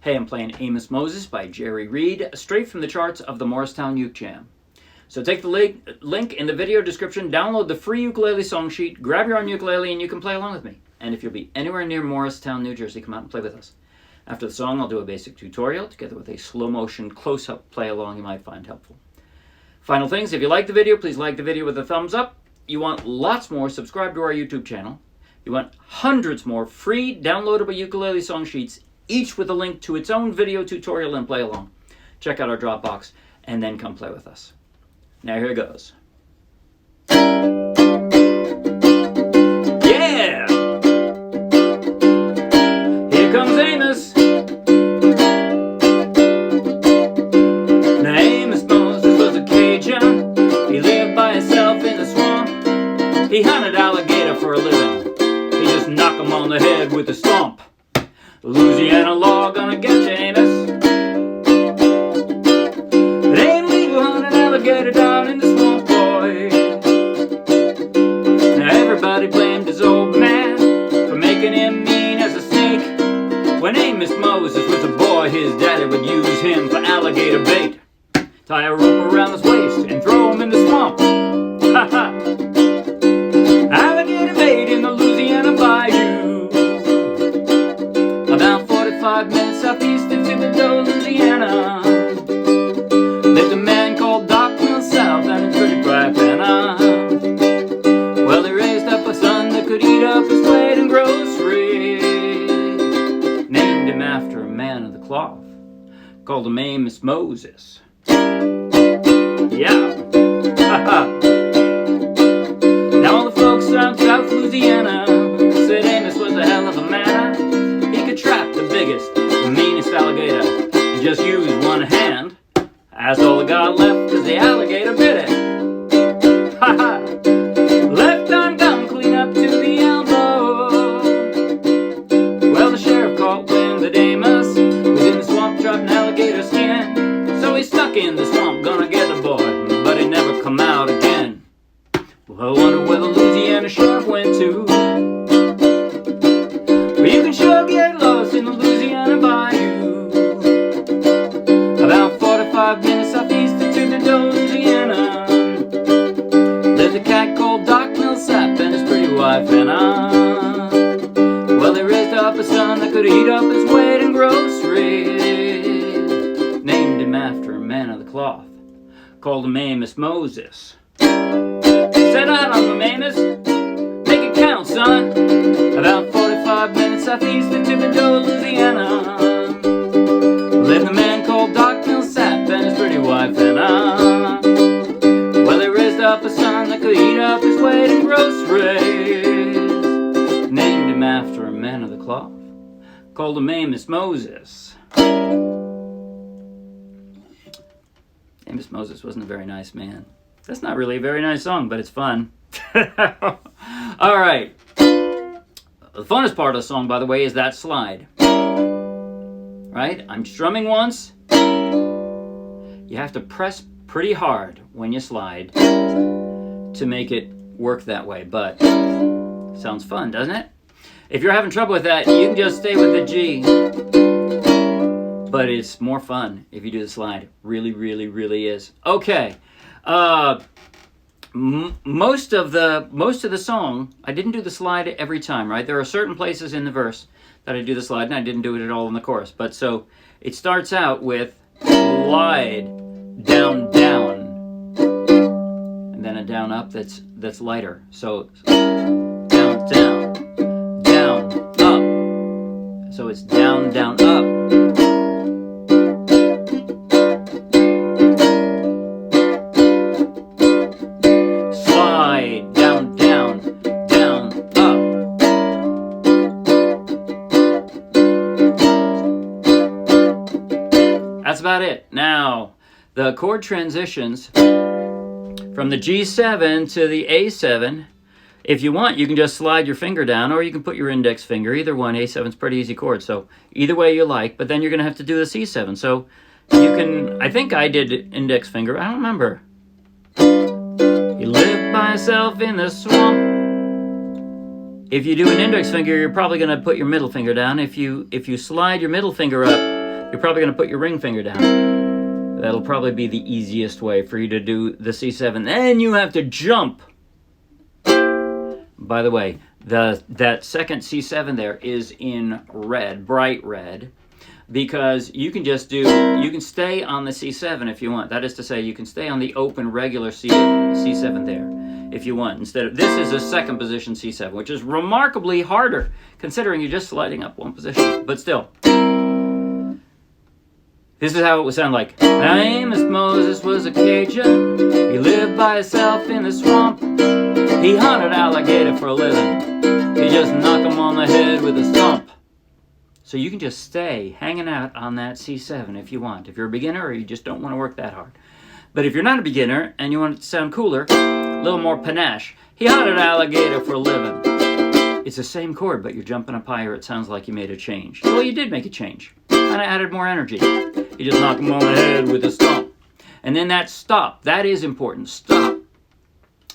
Hey, I'm playing Amos Moses by Jerry Reed, straight from the charts of the Morristown Uke Jam. So take the link in the video description, download the free ukulele song sheet, grab your own ukulele, and you can play along with me. And if you'll be anywhere near Morristown, New Jersey, come out and play with us. After the song, I'll do a basic tutorial, together with a slow-motion close-up play-along you might find helpful. Final things, if you like the video, please like the video with a thumbs up. You want lots more, subscribe to our YouTube channel. You want hundreds more free downloadable ukulele song sheets, each with a link to its own video tutorial and play along. Check out our Dropbox, and then come play with us. Now here it goes. Yeah! Here comes Amos. Now Amos Moses was a Cajun. He lived by himself in the swamp. He hunted alligator for a living. He just knock 'em on the head with a stump. Louisiana law gonna get you, Amos. It ain't legal hunting alligator down in the swamp, boy. Now everybody blamed his old man for making him mean as a snake. When Amos Moses was a boy, his daddy would use him for alligator bait. Tie a rope around his waist and throw him in the swamp. Ha ha! Alligator bait in the Louisiana bayou. About 45 minutes southeast of Thibodaux, Louisiana, lived a man called Doc Milsap and his pretty bride Hanna. Well, they raised up a son that could eat up his weight in groceries. Named him after a man of the cloth, called him Amos Moses. Yeah. Now all the folks down South Louisiana said Amos was a hell of a man. He could trap the biggest, the meanest alligator and just use one hand. That's all that got left, cause the alligator bit it. Ha ha! Left arm gum clean up to the elbow. Well, the sheriff caught wind that Amos was in the swamp chopping alligator skin. So he stuck in the swamp, gonna get the boy, but he never come out again. Well, I wonder where the Louisiana sheriff went to. Well, you can sure get lost in the Louisiana bayou. About 45 minutes southeast of Thibodaux, Louisiana, lived a cat called Doc Milsap and his pretty wife Hanna. Well, they raised up a son that could eat up his weight in groceries. Named him after a man of the cloth, called him Amos Moses. Set out on them, Amos. Make it count, son. About 45 minutes southeast of Thibodaux, Louisiana, lived a man called Doc Milsap and his pretty wife Hanna. Well, they raised up a son that could eat up his weight in groceries. Named him after a man of the cloth, called him Amos Moses. Amos Moses wasn't a very nice man. That's not really a very nice song, but it's fun. All right. The funnest part of the song, by the way, is that slide. Right? I'm strumming once. You have to press pretty hard when you slide to make it work that way, but sounds fun, doesn't it? If you're having trouble with that, you can just stay with the G. But it's more fun if you do the slide. Really, really, really is. Okay. Most of the song, I didn't do the slide every time, right? There are certain places in the verse that I do the slide, and I didn't do it at all in the chorus. But so it starts out with slide, down, down, and then a down up that's lighter. So down, down, down, up. So it's down, down, up. That's about it. Now, the chord transitions from the G7 to the A7. If you want, you can just slide your finger down, or you can put your index finger. Either one. A7's pretty easy chord, so either way you like. But then you're going to have to do the C7. So you can, I think I did index finger. I don't remember. He lived by himself in the swamp. If you do an index finger, you're probably going to put your middle finger down. If you slide your middle finger up, you're probably going to put your ring finger down. That'll probably be the easiest way for you to do the C7. Then you have to jump. By the way, that second C7 there is in red, bright red, because you can just do, you can stay on the C7 if you want. That is to say, you can stay on the open regular C7 there if you want. Instead of, this is a second position C7, which is remarkably harder considering you're just sliding up one position. But still, this is how it would sound like. Now, Amos Moses was a Cajun. He lived by himself in the swamp. He hunted alligator for a living. He just knocked him on the head with a stump. So you can just stay hanging out on that C7 if you want. If you're a beginner or you just don't want to work that hard. But if you're not a beginner and you want it to sound cooler, a little more panache. He hunted alligator for a living. It's the same chord, but you're jumping up higher. It sounds like you made a change. Well, you did make a change. Kind of added more energy. You just knocked him on the head with a stump. And then that stop, that is important. Stop.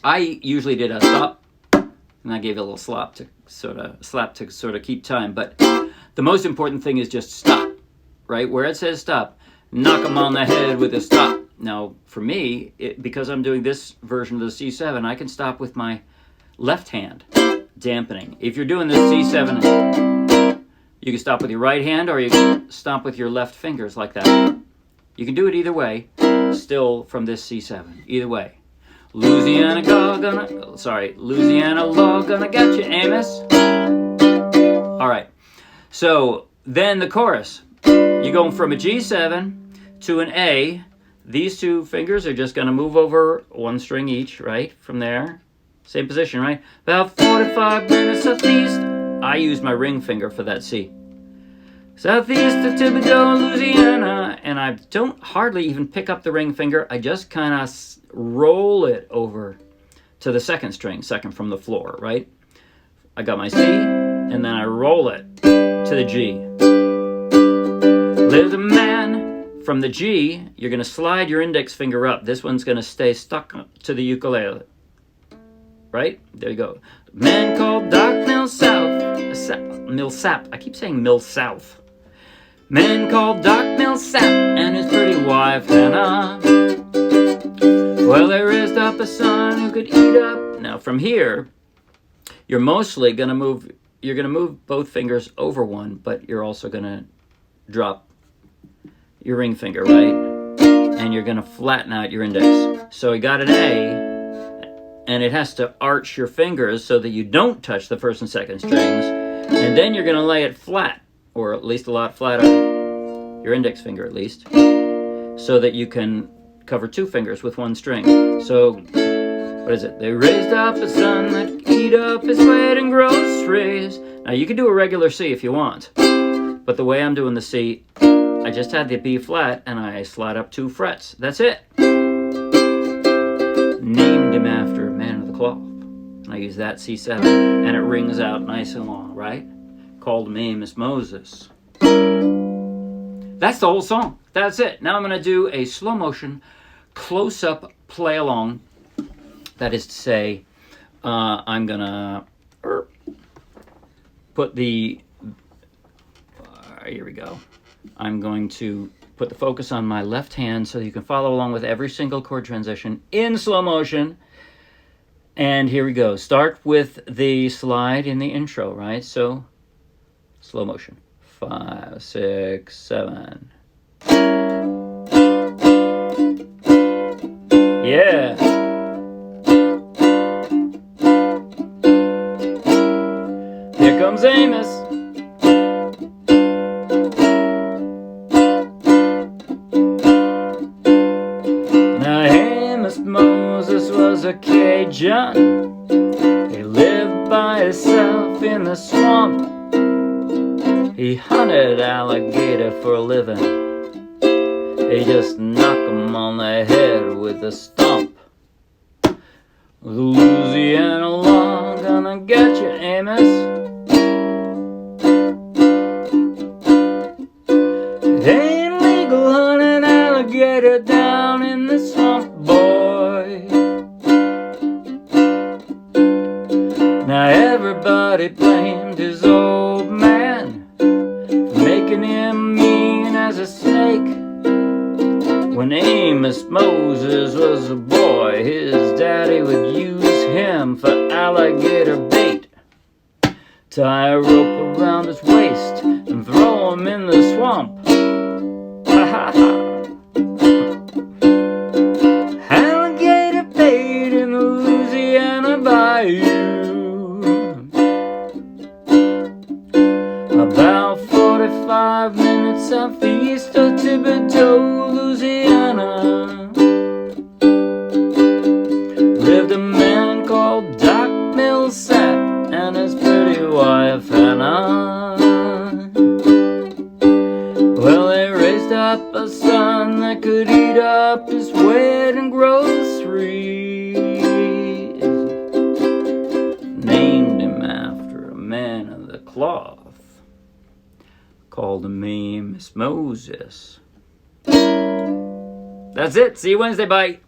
I usually did a stop, and I gave it a little slap to sort of keep time. But the most important thing is just stop, right? Where it says stop, knock him on the head with a stop. Now, for me, because I'm doing this version of the C7, I can stop with my left hand, dampening. If you're doing this C7, you can stop with your right hand, or you can stop with your left fingers like that. You can do it either way, still from this C7, either way. Louisiana law gonna get you, Amos. All right, so then the chorus. You're going from a G7 to an A. These two fingers are just gonna move over one string each, right? From there, same position, right? About 45 minutes southeast. I use my ring finger for that C. Southeast of Thibodaux, Louisiana, and I don't hardly even pick up the ring finger. I just kind of roll it over to the second string, second from the floor, right? I got my C, and then I roll it to the G. Lives a man from the G. You're going to slide your index finger up. This one's going to stay stuck to the ukulele, right? There you go. Man called Doc Milsap. I keep saying Milsap. Man called Doc Milsap and his pretty wife Hanna. Well, they raised up a son who could eat up. Now from here, you're mostly going to move, you're going to move both fingers over one, but you're also going to drop your ring finger, right? And you're going to flatten out your index. So you got an A, and it has to arch your fingers so that you don't touch the first and second strings. And then you're going to lay it flat, or at least a lot flatter, your index finger at least, so that you can cover two fingers with one string. So, what is it? They raised up a son that could eat up his weight in groceries. Now, you can do a regular C if you want, but the way I'm doing the C, I just had the B flat, and I slide up 2 frets. That's it. Named him after a man of the cloth. I use that C7, and it rings out nice and long, right? Called him Amos Moses. That's the whole song. That's it. Now I'm going to do a slow motion, close-up play along. That is to say, I'm going to put the... here we go. I'm going to put the focus on my left hand so you can follow along with every single chord transition in slow motion. And here we go. Start with the slide in the intro, right? So, slow motion. 5, 6, 7. Yeah. Here comes Amos. Now Amos Moses was a Cajun. He lived by himself in the swamp. He hunted alligator for a living. He just knocked him on the head with a stump. Louisiana law gonna get you, Amos. It ain't legal hunting alligator down in the swamp, boy. Now everybody blamed his old man for making him mean as as a snake. When Amos Moses was a boy, his daddy would use him for alligator bait. Tie a rope around his waist and throw him in the swamp. Hahaha. Alligator bait in the Louisiana bayou. About 45 minutes southeast of Thibodaux, Louisiana, lived a man called Doc Milsap and his pretty wife Hanna. Well, they raised up a son that could eat up his wedding groceries. Named him after a man of the cloth. Called him Amos Moses. That's it. See you Wednesday. Bye.